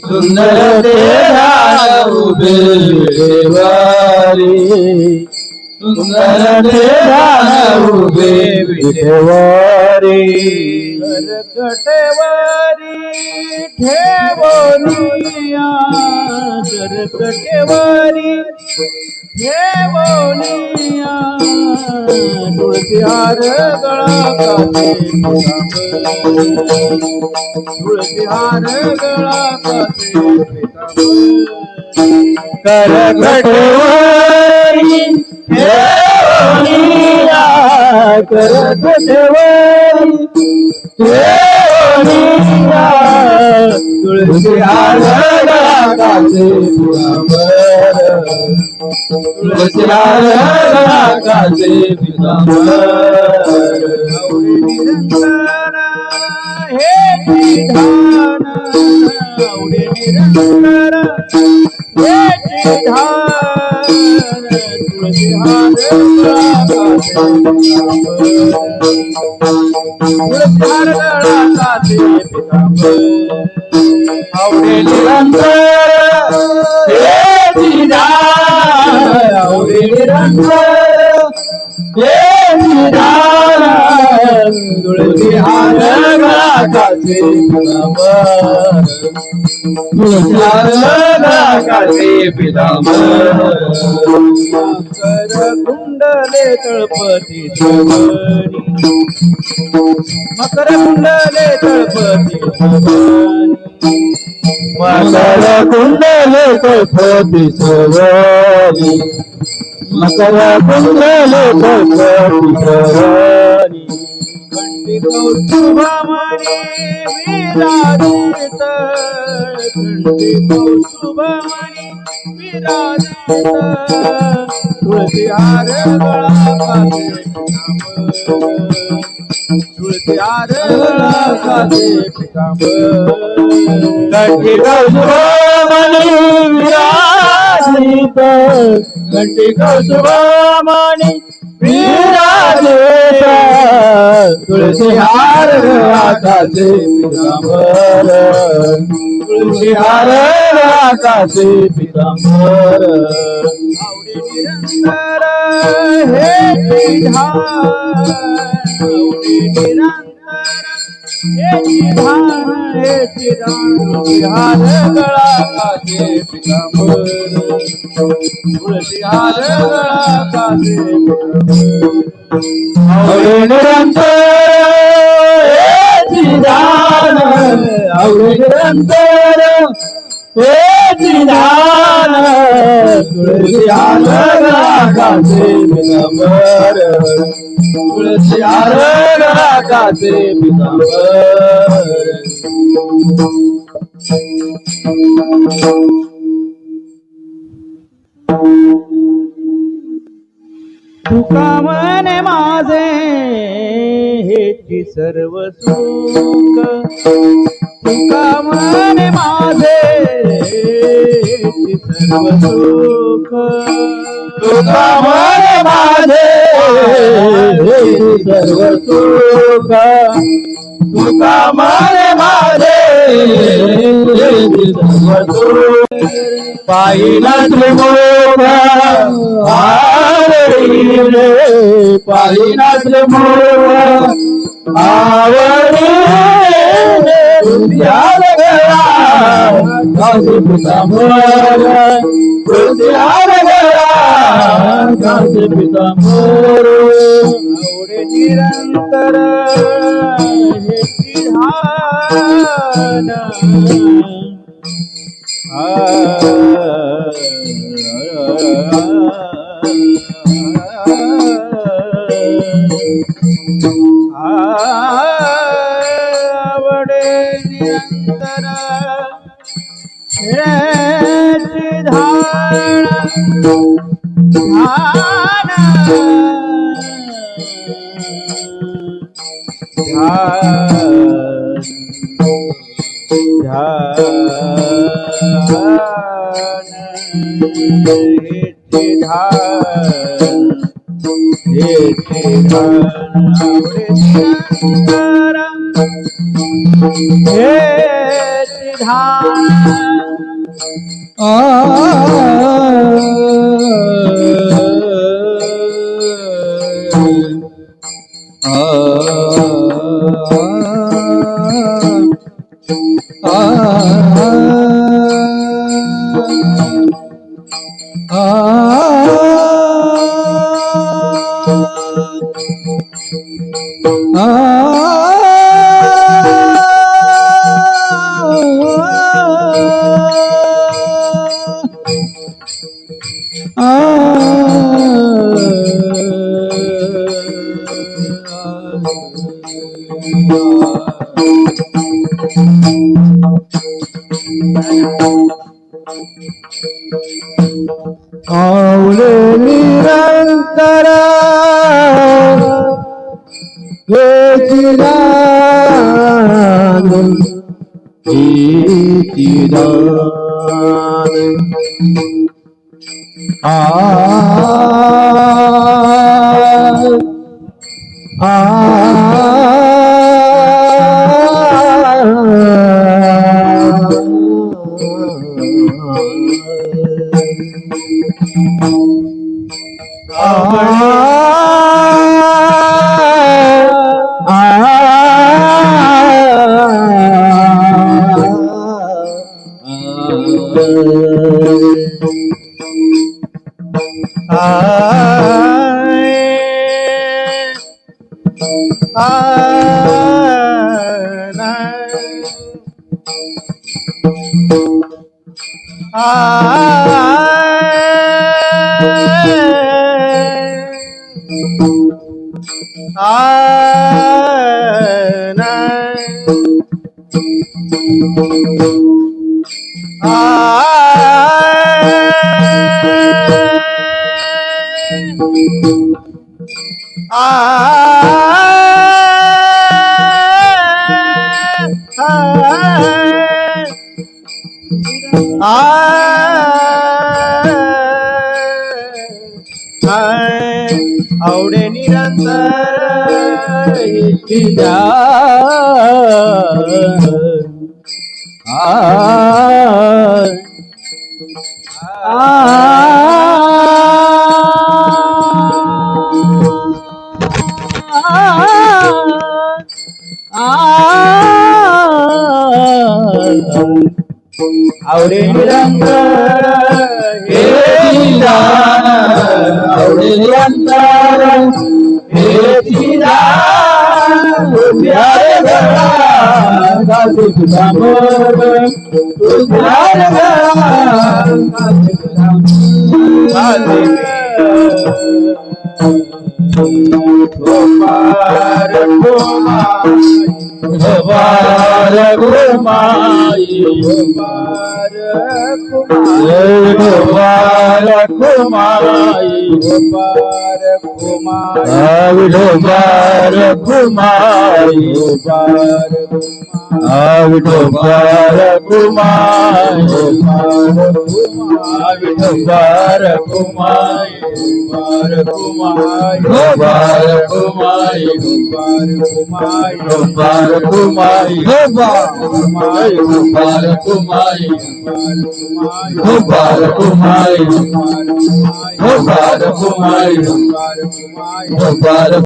सुंदर ते ध्यान उभे विठेवारी सुंदर ते ध्यान उभे विठेवारी सरकटेवारी ठेवोनिया सरकटेवारी ठेवोनिया तुळशी हार गळा काचे तुळशी हार गळा काचे करकटवारी ठेवोनिया करकटवारी ठेवोनिया तुळशी हार गळा काचे तुळशी हार गळा काचे निरंतर हे विधान आवडे निरंतर हे विधान तुळशी हार गळा काचे तुळशी हार गळा काचे आवडे निरंतर हे विधान आवडे निरंतर हे विधान तुळशी हार गळा काचे तुळशी हार गळा काचे पितांबर कर कुंडले तळपती सवनी मकर कुंडले तळपती सवनी मकर कुंडले तळपती सवनी मकर कुंडले तळपती सवनी कंठी कौस्तुभमणी विराजित कंठी कौस्तुभमणी विराजित तुळशी हार गळा काचे तुळशी हार गळा काचे कंठी कौस्तुभमणी विराजित कंठी कौस्तुभमणी विराजित तुळशी हार गळा काचे पितांबर तुळशी हार गळा काचे पितांबर आवडे निरंतर हे विधान आवडे निरंतर हे विधान हे विधान तुळशी हार गळा काचे पितांबर तुळशी हार गळा काचे आवडे निरंतर हे विधान आवडे निरंतर हे विधान तुळशी हार गळा काचे पितांबर तुळशी हार गळा काचे पितांबर तुका मने माझे हेची सर्व सुख तुका मने माझे हेची सर्व सुख तुका मने माझे हेची सर्व सुख तुका मने माझे हेची सर्व सुख पाहिला त्रिमोह आवडी रे पाहिला त्रिमोह आवडी रे तुझ्याल गळा काचे पितांबर तुझ्याल गळा काचे पितांबर आवडे निरंतर हेची ध्यान आवडे निरंतर हेची ध्यान आवडे निरंतर आवडे निरंतर आवडे निरंतर हे ठिकाण, आवडे निरंतर हे ठिकाण, तुझ्या रे घरा गाठी तुझा मोर, तुझ्या रे घरा गाठी तुझा मोर. गोपाल कुमारी, गोपाल कुमारी, गोपाल कुमारी, गोपाल कुमारी, गोपाल कुमारी, गोपाल कुमारी, गोपाल कुमारी, गोपाल कुमारी, गोपाल कुमारी, गोपाल कुमारी, गोपाल कुमारी, गोपाल कुमारी, गोपाल कुमारी, गोपाल